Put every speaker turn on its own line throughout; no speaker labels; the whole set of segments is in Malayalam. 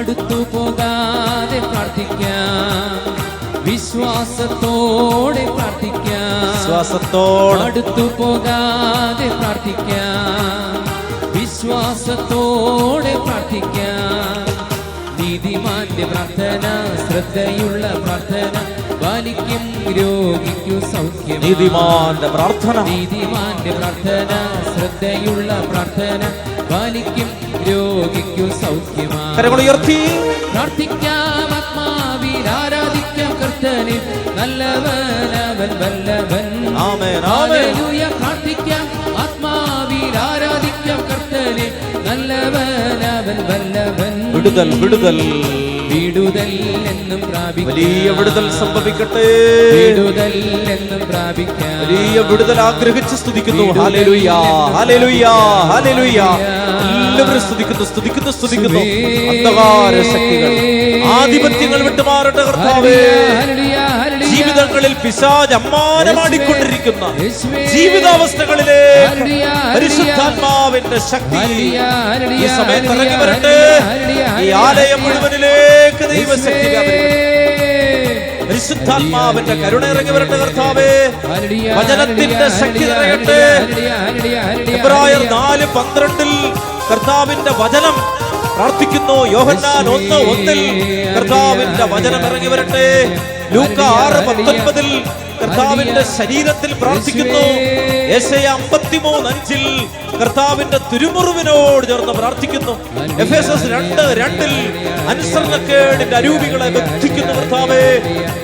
മടുത്തു പോകാതെ പ്രാർത്ഥിക്കാം, വിശ്വാസത്തോടെ പ്രാർത്ഥിക്കാം, മടുത്തു പോകാതെ പ്രാർത്ഥിക്കാം, വിശ്വാസത്തോടെ പ്രാർത്ഥിക്കാം. നീതിമാന്റെ പ്രാർത്ഥന, ശ്രദ്ധയുള്ള പ്രാർത്ഥന, പാലിക്കും രോഗിക്കു സൗഖ്യം.
നീതിമാന്റെ പ്രാർത്ഥന,
നീതിമാന്റെ പ്രാർത്ഥന, ശ്രദ്ധയുള്ള പ്രാർത്ഥന, പാലിക്കും രോഗിക്കു സൗഖ്യമാണ്.
കരങ്ങളുയർത്തി
പ്രാർത്ഥിക്കാം, ആത്മാവിൽ ആരാധിക്കാം കർത്തനെ, നല്ലവൻ അവൻ വല്ലഭൻ.
ആമേൻ ആമേൻ.
പ്രാർത്ഥിക്കാം, ആത്മാവിൽ ആരാധിക്കാം കർത്തനെ, നല്ലവൻ അവൻ വല്ലഭൻ.
വിടുതൽ വിടുതൽ
വിടുതൽ എന്നും പ്രാപിക്കാം,
വലിയ വിടുതൽ സംഭവിക്കട്ടെ.
വിടുതൽ എന്നും പ്രാപിക്കാം,
വലിയ വിടുതൽ ആഗ്രഹിച്ച് സ്തുതിക്കുന്നു. ഹല്ലേലൂയ ഹല്ലേലൂയ ഹല്ലേലൂയ. എല്ലാവരും സ്തുതിക്കുന്നു സ്തുതിക്കുന്നു സ്തുതിക്കുന്നു. അന്ധകാര ശക്തികൾ, ആധിപത്യങ്ങൾ വിട്ടുമാറട്ടെ കർത്താവേ. ജീവിതങ്ങളിൽ പിശാച് അമ്മാനമാടിക്കൊണ്ടിരിക്കുന്ന ജീവിതാവസ്ഥകളിലെ പരിശുദ്ധാത്മാവിന്റെ ശക്തി ഈ സമയത്ത് ഇറങ്ങി വരട്ടെ. ഈ ആലയം മുഴുവനിലേക്ക് ദൈവശക്തി വ്യാപരിക്കട്ടെ. പരിശുദ്ധാത്മാവിന്റെ കരുണ ഇറങ്ങി വരട്ടെ കർത്താവേ. വചനത്തിന്റെ ശക്തി നിറയട്ടെ. എബ്രായർ 4:12 കർത്താവിന്റെ വചനം പ്രാർത്ഥിക്കുന്നു. യോഹന്നാൻ 1:1 കർത്താവിന്റെ വചനം ഇറങ്ങി വരട്ടെ. ലൂക്ക 6:19 കർത്താവിന്റെ ശരീരത്തിൽ പ്രാർത്ഥിക്കുന്നു. യെശയ്യാ 53:5 കർത്താവിന്റെ തിരുമുറിവിനോട് ചേർന്ന് പ്രാർത്ഥിക്കുന്നു. എഫേസസ് 2:2 അനുസരണക്കേടിന്റെ അരൂപികളെ ബന്ധിക്കുന്നു കർത്താവേ.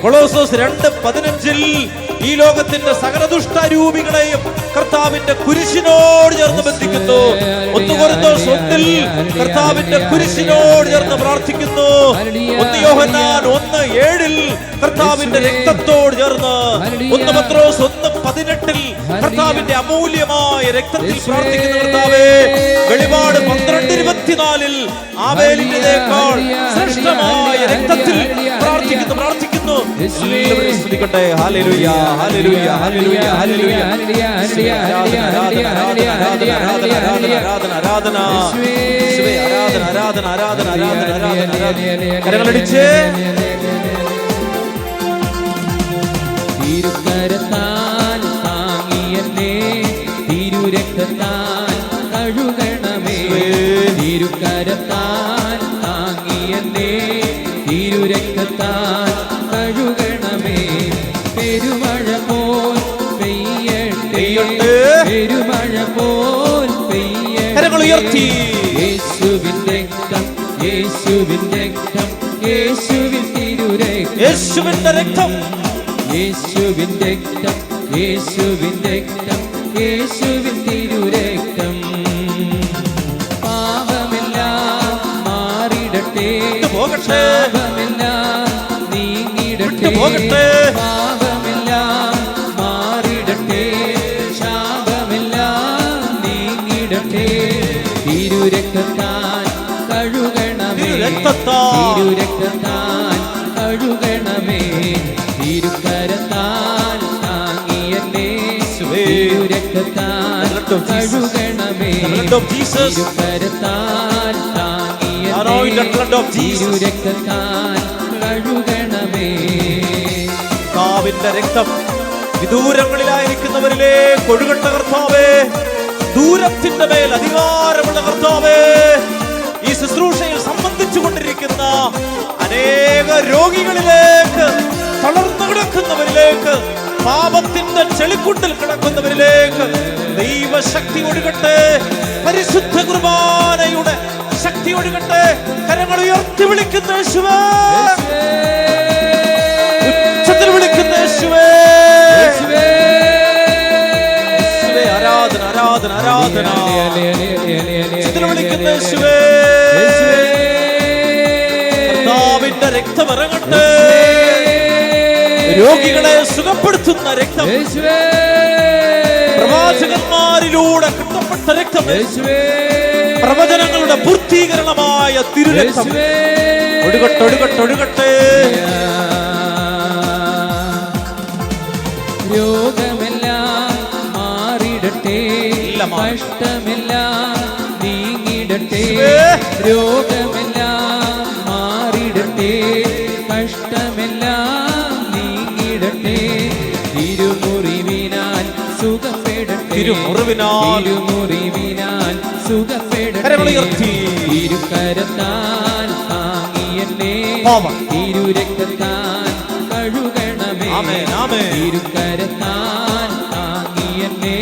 കൊളോസോസ് 2:15 ഈ ലോകത്തിന്റെ സകല ദുഷ്ടരൂപികളെയും കർത്താവിന്റെ കുരിശിനോട് ചേർന്ന് ബന്ധിക്കുന്നു. 1 കൊരിന്തോസ് 1 കർത്താവിന്റെ കുരിശിനോട് ചേർന്ന് പ്രാർത്ഥിക്കുന്നു. 1 യോഹന്നാൻ 1:7 കർത്താവിന്റെ രക്തത്തോട് ചേർന്ന്, 1 പത്രോസ് 1:18 കർത്താവിന്റെ അമൂല്യമായ രക്തത്തിൽ പ്രാർത്ഥിക്കുന്നു കർത്താവേ. വെളിപാട് 12:24 ആബേലിന്റേക്കാൾ ശ്രേഷ്ഠമായ രക്തത്തിൽ പ്രാർത്ഥിക്കുന്നു പ്രാർത്ഥിക്കുന്നു. എല്ലാവരും സ്തുതിക്കട്ടെ. ഹല്ലേലൂയ ഹല്ലേലൂയ ഹല്ലേലൂയ ഹല്ലേലൂയ. ആരാധന ആരാധന ആരാധന ആരാധന ആരാധന ആരാധന യേശുവേ, ആരാധന ആരാധന ആരാധന ആരാധന ആരാധന. കരങ്ങളടിച്ച്
തിരുക്കരത്താൽ താങ്ങിയെന്നെ തിരുരക്തത്താൽ കഴുകണമേ. തിരുക്കരത്താൽ താങ്ങിയെന്നെ തിരുരക്തത്താൽ കഴുകണമേ. പെരുമഴ പോൽ പെയ്യട്ടെ, പെരുമഴ പോൽ പെയ്യട്ടെ. യേശുവിന്റെ രക്തം, യേശുവിന്റെ രക്തം, യേശുവിൻ തിരുരക്തം,
യേശുവിന്റെ രക്തം,
യേശുവിന്റെ രക്തം, യേശുവിന്റെ രക്തം, യേശുവിൻ തിരുരക്തം. പാപമെല്ലാം മാറിടട്ടെ, പാപമെല്ലാം നീങ്ങിടട്ടെ, പാപമെല്ലാം മാറിടട്ടെ, ശാപമെല്ലാം നീങ്ങിടട്ടെ. തിരുരക്തത്താൽ കഴുകണമേ, തിരുരക്തത്താൽ കഴുകണമേ. തിരുക്കരത്താൽ താങ്ങിയെന്നെ തിരുരക്തത്താൽ കഴുകണമേ. തിരുക്കരത്താൽ താങ്ങിയെന്നെ തിരുരക്തത്താൽ കഴുകണമേ.
കർത്താവിന്റെ രക്തം വിദൂരങ്ങളിലായിരിക്കുന്നവരിലേക്ക് ഒഴുകട്ടെ കർത്താവേ. ദൂരത്തിന്റെ മേൽ അധികാരമുള്ള കർത്താവേ, ഈ ശുശ്രൂഷയിൽ സംബന്ധിച്ചു കൊണ്ടിരിക്കുന്ന അനേക രോഗികളിലേക്ക്, തളർന്നു കിടക്കുന്നവരിലേക്ക്, പാപത്തിന്റെ ചെളിക്കുണ്ടിൽ കിടക്കുന്നവരിലേക്ക് ദൈവശക്തി ഒഴുകട്ടെ. പരിശുദ്ധ കുർബാനയുടെ ശക്തി ഒഴുകട്ടെ. കരങ്ങൾ ഉയർത്തി വിളിക്കുന്ന യേശുവേ, ഉച്ചത്തിൽ വിളിക്കുന്ന യേശുവേ, ആരാധന ആരാധന ആരാധന. ഉച്ചത്തിൽ വിളിക്കുന്ന യേശുവേ, കർത്താവിന്റെ രക്തം ഇറങ്ങട്ടെ. രോഗികളെ സുഖപ്പെടുത്തുന്ന രക്തം, പ്രവാചകന്മാരിലൂടെ കിട്ടപ്പെട്ട രക്തം, പ്രവചനങ്ങളുടെ പൂർത്തീകരണമായ തിരുരക്തം ഒഴുകട്ടെ ഒഴുകട്ടെ ഒഴുകട്ടെ.
രോഗമെല്ലാം മാറിടട്ടെ, കഷ്ടമെല്ലാം നീങ്ങിടട്ടെ. രോഗമെല്ലാം
തിരുമുറിവിനാൽ
സുഖപ്പെടട്ടെ. തിരുക്കരത്താൽ താങ്ങിയെന്നെ തിരുരക്തത്താൽ കഴുകണമേ. തിരുക്കരത്താൽ താങ്ങിയെന്നെ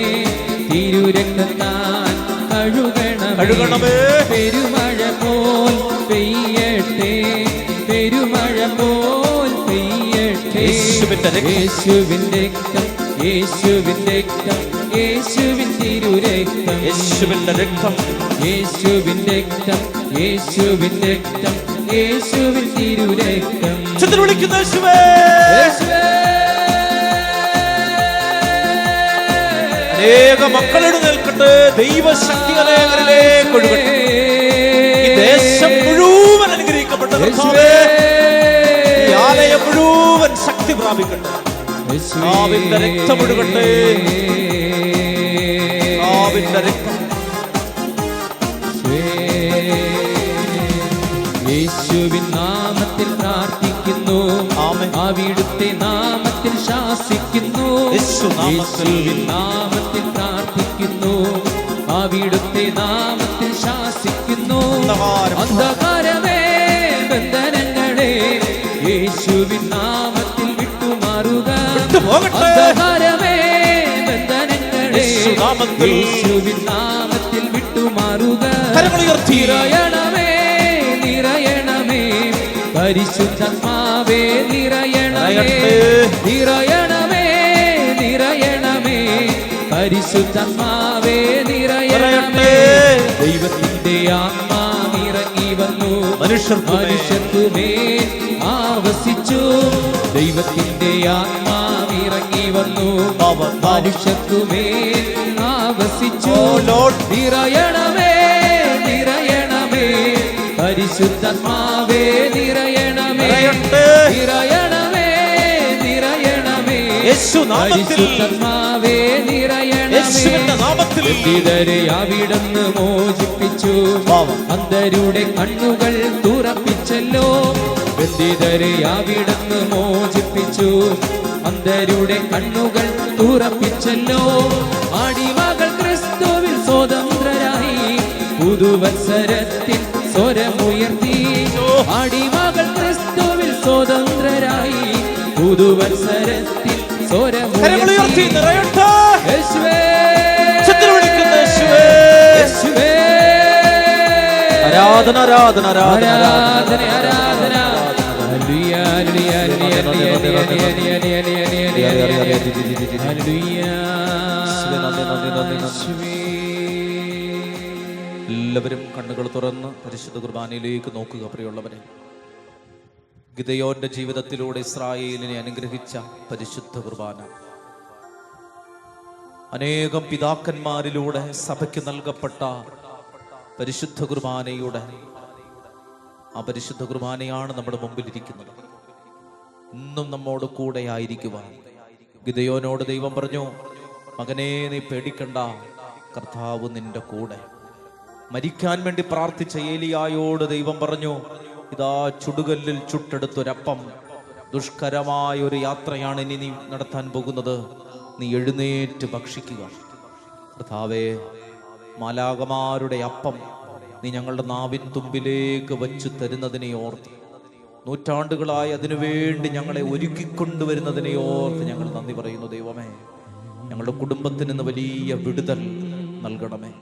തിരുരക്തത്താൽ കഴുകണമേ. പെരുമഴ പോൽ പെയ്യട്ടെ, പെരുമഴ പോൽ പെയ്യട്ടെ. യേശുവിന്റെ രക്തം, യേശുവിന്റെ രക്തം, യേശുവിൻ തിരുരക്തം,
യേശുവിന്റെ രക്തം,
യേശുവിന്റെ രക്തം, യേശുവിന്റെ രക്തം, യേശുവിൻ തിരുരക്തം.
വിളിക്കുന്ന യേശുവേ, അനേക മക്കളോട് നിൽക്കട്ടെ. ദൈവശക്തി അനേകരിലേക്ക് ഒഴുകട്ടെ. ഈ ദേശം മുഴുവൻ അനുഗ്രഹിക്കപ്പെട്ട കർത്താവേ, ഈ ആലയം മുഴുവൻ ശക്തി പ്രാപിക്കട്ടെ. കർത്താവിന്റെ രക്തം ഒഴുകട്ടെ. കർത്താവിന്റെ രക്തം.
യേശുവിൻ നാമത്തിൽ പ്രാർത്ഥിക്കുന്നു, അവിടുത്തെ നാമത്തിൽ ശാസിക്കുന്നു. യേശുവിൻ നാമത്തിൽ പ്രാർത്ഥിക്കുന്നു, അവിടുത്തെ നാമത്തിൽ ശാസിക്കുന്നു. അന്ധകാരമേ, ബന്ധനങ്ങളെ യേശുവിൻ നാമത്തിൽ വിട്ടുമാറുക. അന്ധകാരമേ, ബന്ധനങ്ങളെ യേശുവിൻ നാമത്തിൽ വിട്ടുമാറുക. നിറയണമേ, നിറയണമേ, പരിശുദ്ധാത്മാവേ നിറയണമേ. നിറയണമേ, നിറയണമേ, പരിശുദ്ധാത്മാവേ നിറയണമേ. ദൈവത്തിന്റെ ആത്മാവിറങ്ങി വന്നു, മനുഷ്യർക്കുമേൽ ആവസിച്ചു. ദൈവത്തിന്റെ ആത്മാവിറങ്ങി വന്നു, മനുഷ്യർക്കുമേൽ ആവസിച്ചു. നിറയണമേ, നിറയണമേ, പരിശുദ്ധാത്മാവേ നിറയണമേ. നിറയണമേ, നിറയണമേ, പരിശുദ്ധാത്മാവേ നിറയണമേ. ബന്ധിതരെ അവിടുന്ന് മോചിപ്പിച്ചു, അന്ധരുടെ കണ്ണുകൾ തുറപ്പിച്ചല്ലോ. ബന്ധിതരെ അവിടുന്ന് മോചിപ്പിച്ചു, അന്ധരുടെ കണ്ണുകൾ തുറപ്പിച്ചല്ലോ. അടിമകൾ ക്രിസ്തുവിൽ സ്വതന്ത്രരായി, പുതുവത്സരത്തിൽ സ്വരമുയർത്തി. അടിമകൾ ക്രിസ്തുവിൽ സ്വതന്ത്രരായി, പുതുവത്സരത്തിൽ സ്വരമുയർത്തി. യേശുവേ, യേശുവേ,
ആരാധന, ആരാധന,
ആരാധന, ആരാധന. ഹല്ലേലൂയ, ഹല്ലേലൂയ,
എല്ലാവരും കണ്ണുകൾ തുറന്ന് പരിശുദ്ധ കുർബാനയിലേക്ക് നോക്കുക. പ്രിയമുള്ളവരെ, ഗിദെയോന്റെ ജീവിതത്തിലൂടെ ഇസ്രായേലിനെ അനുഗ്രഹിച്ച പരിശുദ്ധ കുർബാന, അനേകം പിതാക്കന്മാരിലൂടെ സഭയ്ക്ക് നൽകപ്പെട്ട പരിശുദ്ധ കുർബാനയുടെ ആ പരിശുദ്ധ കുർബാനയാണ് നമ്മുടെ മുമ്പിലിരിക്കുന്നത്. ഇന്നും നമ്മോട് കൂടെ ആയിരിക്കുവാൻ ഗിദെയോനോട് ദൈവം പറഞ്ഞു, മകനെ നീ പേടിക്കണ്ട, കർത്താവ് നിന്റെ കൂടെ. മരിക്കാൻ വേണ്ടി പ്രാർത്ഥിച്ച ഏലിയായോട് ദൈവം പറഞ്ഞു, ഇതാ ചുടുകല്ലിൽ ചുട്ടെടുത്തൊരപ്പം, ദുഷ്കരമായ ഒരു യാത്രയാണ് ഇനി നീ നടത്താൻ പോകുന്നത്, നീ എഴുന്നേറ്റ് ഭക്ഷിക്കുക. കർത്താവേ, മാലാകമാരുടെ അപ്പം നീ ഞങ്ങളുടെ നാവിൻ തുമ്പിലേക്ക് വച്ചു തരുന്നതിനെ ഓർത്ത്, നൂറ്റാണ്ടുകളായി അതിനുവേണ്ടി ഞങ്ങളെ ഒരുക്കിക്കൊണ്ടുവരുന്നതിനെ ഓർത്ത് ഞങ്ങൾ നന്ദി പറയുന്നു. ദൈവമേ, ഞങ്ങളുടെ കുടുംബത്തിന് ഇന്ന് വലിയ വിടുതൽ നൽകണമേ.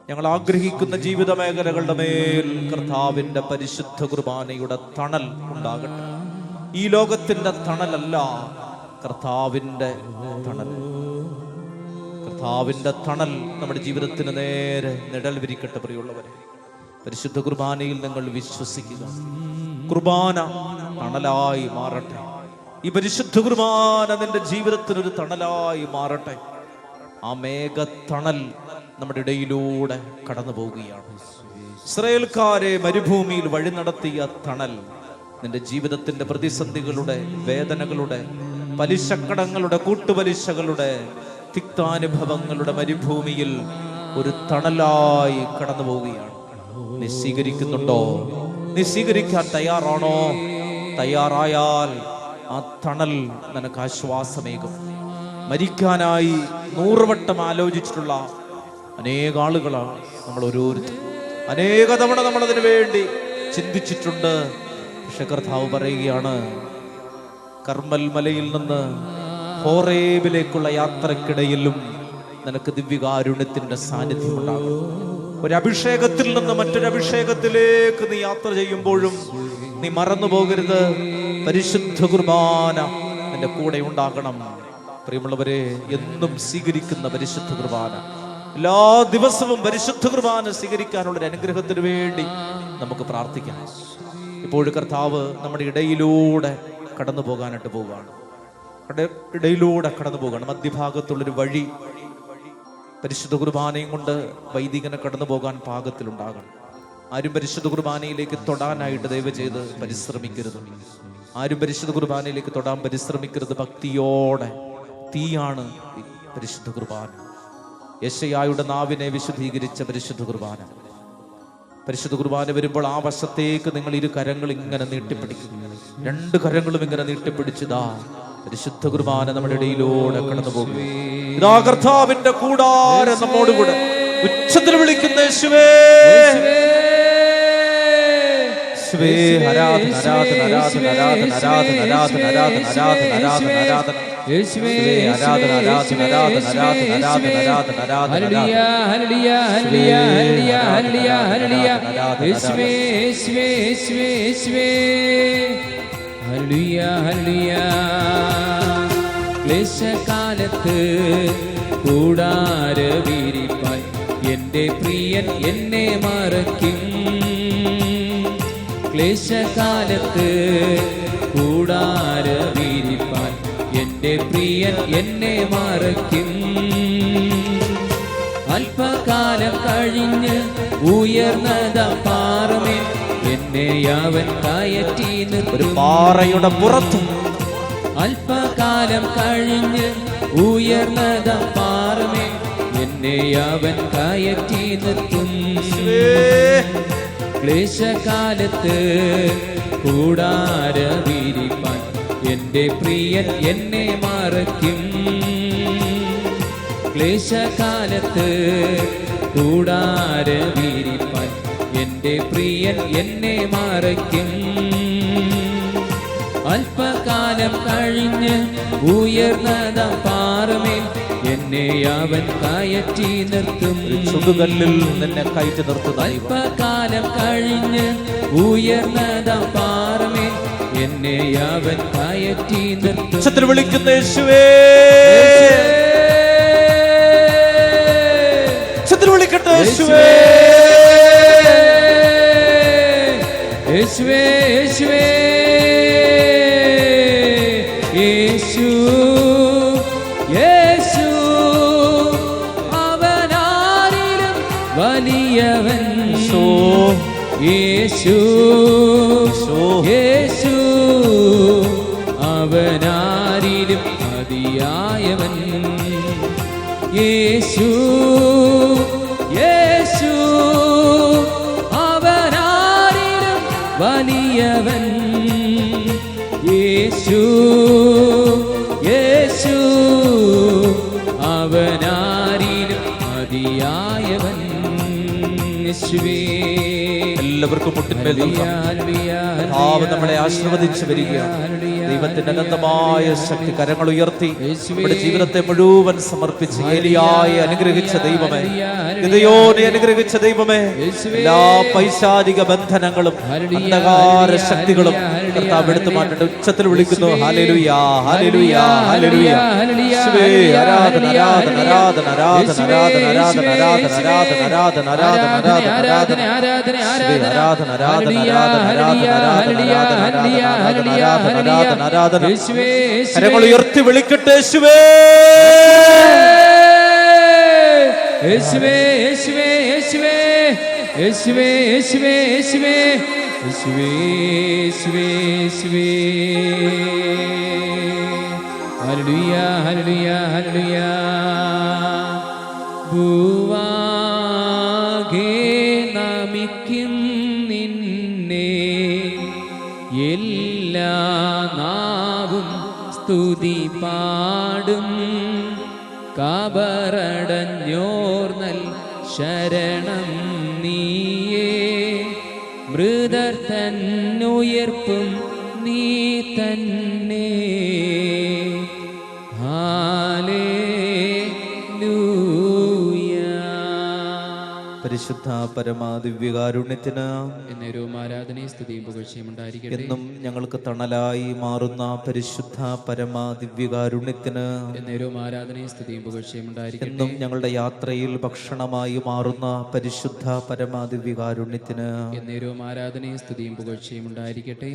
ഞങ്ങൾ ആഗ്രഹിക്കുന്ന ജീവിത മേഖലകളുടെ മേൽ കർത്താവിന്റെ പരിശുദ്ധ കുർബാനയുടെ തണൽ ഉണ്ടാകട്ടെ. ഈ ലോകത്തിന്റെ തണലല്ല, കർത്താവിന്റെ തണൽ. കർത്താവിന്റെ തണൽ നമ്മുടെ ജീവിതത്തിന് നേരെ നിഴൽ വിരിക്കട്ടെ. പ്രിയമുള്ളവരെ, പരിശുദ്ധ കുർബാനയിൽ നിങ്ങൾ വിശ്വസിക്കുക. കുർബാന തണലായി മാറട്ടെ. ഈ പരിശുദ്ധ കുർബാന നിന്റെ ജീവിതത്തിനൊരു തണലായി മാറട്ടെ. ആ മേഘത്തണൽ നമ്മുടെ ഇടയിലൂടെ കടന്നു പോവുകയാണ്. ഇസ്രായേൽക്കാരെ മരുഭൂമിയിൽ വഴി നടത്തിയ തണൽ നിന്റെ ജീവിതത്തിന്റെ പ്രതിസന്ധികളുടെ, വേദനകളുടെ, പലിശക്കടങ്ങളുടെ, കൂട്ടുപലിശകളുടെ, തിക്താനുഭവങ്ങളുടെ മരുഭൂമിയിൽ ഒരു തണലായി കടന്നു പോവുകയാണ്. നീ സ്വീകരിക്കുന്നുണ്ടോ? നീ സ്വീകരിക്കാൻ തയ്യാറാണോ? തയ്യാറായാൽ ആ തണൽ നിനക്ക് ആശ്വാസമേകും. മരിക്കാനായി 100 വട്ടം ആലോചിച്ചിട്ടുള്ള അനേക ആളുകളാണ് നമ്മൾ ഓരോരുത്തരും. അനേക തവണ നമ്മൾ അതിനു വേണ്ടി ചിന്തിച്ചിട്ടുണ്ട്. പക്ഷെ കർത്താവ് പറയുകയാണ്, കർമ്മൽ മലയിൽ നിന്ന് ഹോറേബിലേക്കുള്ള യാത്രക്കിടയിലും നിനക്ക് ദിവ്യകാരുണ്യത്തിന്റെ സാന്നിധ്യം ഉണ്ടാകും. ഒരു അഭിഷേകത്തിൽ നിന്ന് മറ്റൊരു അഭിഷേകത്തിലേക്ക് നീ യാത്ര ചെയ്യുമ്പോഴും നീ മറന്നു പോകരുത്, പരിശുദ്ധ കുർബാന നിന്റെ കൂടെ ഉണ്ടാകണം. പ്രിയമുള്ളവരെ, എന്നും സ്വീകരിക്കുന്ന പരിശുദ്ധ കുർബാന, എല്ലാ ദിവസവും പരിശുദ്ധ കുർബാന സ്വീകരിക്കാനുള്ള ഒരു അനുഗ്രഹത്തിന് വേണ്ടി നമുക്ക് പ്രാർത്ഥിക്കാം. ഇപ്പോഴും കർത്താവ് നമ്മുടെ ഇടയിലൂടെ കടന്നു പോകാനായിട്ട് പോവുകയാണ്. ഇടയിലൂടെ കടന്നു പോവുകയാണ്. മധ്യഭാഗത്തുള്ളൊരു വഴി പരിശുദ്ധ കുർബാനയും കൊണ്ട് വൈദികനെ കടന്നു പോകാൻ പാകത്തിലുണ്ടാകണം. ആരും പരിശുദ്ധ കുർബാനയിലേക്ക് തൊടാനായിട്ട് ദയവ് ചെയ്ത് പരിശ്രമിക്കരുത്. ആരും പരിശുദ്ധ കുർബാനയിലേക്ക് തൊടാൻ പരിശ്രമിക്കരുത്. ഭക്തിയോടെ, തീയാണ് പരിശുദ്ധ കുർബാന. യെശയ്യായുടെ നാവിനെ വിശുദ്ധീകരിച്ച പരിശുദ്ധ കുർബാന. പരിശുദ്ധ കുർബാന വരുമ്പോൾ ആ വശത്തേക്ക് നിങ്ങൾ 2 കരങ്ങൾ ഇങ്ങനെ നീട്ടിപ്പിടിക്കും. 2 കരങ്ങളും ഇങ്ങനെ നീട്ടിപ്പിടിച്ചതാ പരിശുദ്ധ കുർബാന നമ്മുടെ ഇടയിലൂടെ കടന്നു പോകും. ഇതാ കർത്താവിന്റെ കൂടാരം നമ്മോടുകൂടെ ഉച്ചത്തിൽ വിളിക്കുന്ന യേശുവേ, യേശുവേ, ആരാധന ആരാധന ആരാധന ആരാധന ആരാധന ആരാധന ആരാധന ആരാധന ആരാധന യേശുവേ, ആരാധന ആരാധന ആരാധന ആരാധന ആരാധന ആരാധന ആരാധന
ഹല്ലേലൂയ ഹല്ലേലൂയ ഹല്ലേലൂയ ഹല്ലേലൂയ ഹല്ലേലൂയ യേശുവേ യേശുവേ യേശുവേ യേശുവേ ഹല്ലേലൂയ ഹല്ലേലൂയ. ക്ലേശകാലത്ത് കൂടാര വിരിപ്പാൻ എൻ്റെ പ്രിയൻ എന്നെ മറക്കും. ക്ലേശകാലത്ത് കൂടാര വിരിപ്പാൻ എൻ്റെ പ്രിയൻ എന്നെ മറക്കും. അല്പകാലം കഴിഞ്ഞ് ഉയർന്നത പാറമേ എന്നെ അവൻ കയറ്റി
ഒരു പാറയുടെ പുറത്ത്.
അല്പകാലം കഴിഞ്ഞ് ഉയർന്നത പാറമേ എന്നെ അവൻ കയറ്റി നിർത്തും. ക്ലേശകാലത്ത് കൂടാര വിരിപ്പാൻ എൻ്റെ പ്രിയൻ എന്നെ മറക്കും. ക്ലേശകാലത്ത് കൂടാര വിരിപ്പാൻ എൻ്റെ പ്രിയൻ എന്നെ മറക്കും. അല്പകാലം കഴിഞ്ഞ് ഉയർന്നത പാറമേൽ എന്നെ അവൻ കയറ്റി നിർത്തും.
ചുടുകല്ലിൽ നിന്നെ കയറ്റി നിർത്തും.
അല്പകാലം കഴിഞ്ഞ് ഉയർന്നത പാറമേൽ എന്നെ അവൻ കയറ്റി നിർത്തും.
വിളിക്കുന്ന യേശുവേ, വിളിക്കട്ടെ യേശുവേ,
യേശുവേ യേശുവേ യേശു യേശു അവനാരിലും വലിയവൻ. യേശു യേശു അവനാരിലും മതിയായവൻ. യേശു യേശു അവനാരിലും വലിയവൻ. യേശു യേശു അവനാരിലും മതിയായവൻ. യേശുവേ,
എല്ലാവർക്കും മുട്ടിന്മേൽ നമ്മളെ ആശീർവദിച്ചു വരികയാണ്. ദൈവത്തിന്റെ അനന്തമായ ശക്തി കരങ്ങൾ ഉയർത്തി നമ്മുടെ ജീവിതത്തെ മുഴുവൻ സമർപ്പിച്ച് ഏലിയായെ അനുഗ്രഹിച്ച ദൈവമേ, ഗിദെയോനെ അനുഗ്രഹിച്ച ദൈവമേ, എല്ലാ പൈശാചിക ബന്ധനങ്ങളും അന്ധകാര ശക്തികളും കർത്താവ് എടുത്തു മാറ്റേണ്ട ഉച്ചത്തിൽ വിളിക്കുന്നു. ഹല്ലേലൂയ ഹല്ലേലൂയ ഹല്ലേലൂയ. ആരാധന ആരാധന ആരാധന ആരാധന ആരാധന ആരാധന ആരാധന ആരാധന ആരാധന ആരാധന ആരാധന കരങ്ങൾ ഉയർത്തി വിളിക്കട്ടെ യേശുവേ,
യേശുവേ യേശുവേ യേശുവേ യേശുവേ യേശുവേ യേശുവേ യേശുവേ യേശുവേ യേശുവേ. ഹല്ലേലൂയ ഹല്ലേലൂയ ഹല്ലേലൂയ. ഭൂവാകെ നമിക്കും നിന്നെ എല്ലാ നാവും സ്തുതി പാടും. കാബറടഞ്ഞോർന്നൽ ശരണം നീയേ, മൃതർ തന്നുയർപ്പും നീ തന്നെ.
പരിശുദ്ധ പരമാദിവ്യകാരുണ്യത്തിന്
എന്നേരവും ആരാധനയും സ്തുതിയും പുകഴ്ചയും ഉണ്ടായിരിക്കട്ടെ.
എന്നും ഞങ്ങൾക്ക് തണലായി മാറുന്ന പരിശുദ്ധ പരമാദിവ്യകാരുണ്യത്തിന്
എന്നേരവും ആരാധനയും സ്തുതിയും പുകഴ്ചയും ഉണ്ടായിരിക്കട്ടെ.
എന്നും ഞങ്ങളുടെ യാത്രയിൽ ഭക്ഷണമായി മാറുന്ന പരിശുദ്ധ പരമാദിവ്യകാരുണ്യത്തിന്
എന്നേരവും ആരാധനയും സ്തുതിയും പുകഴ്ചയും ഉണ്ടായിരിക്കട്ടെ.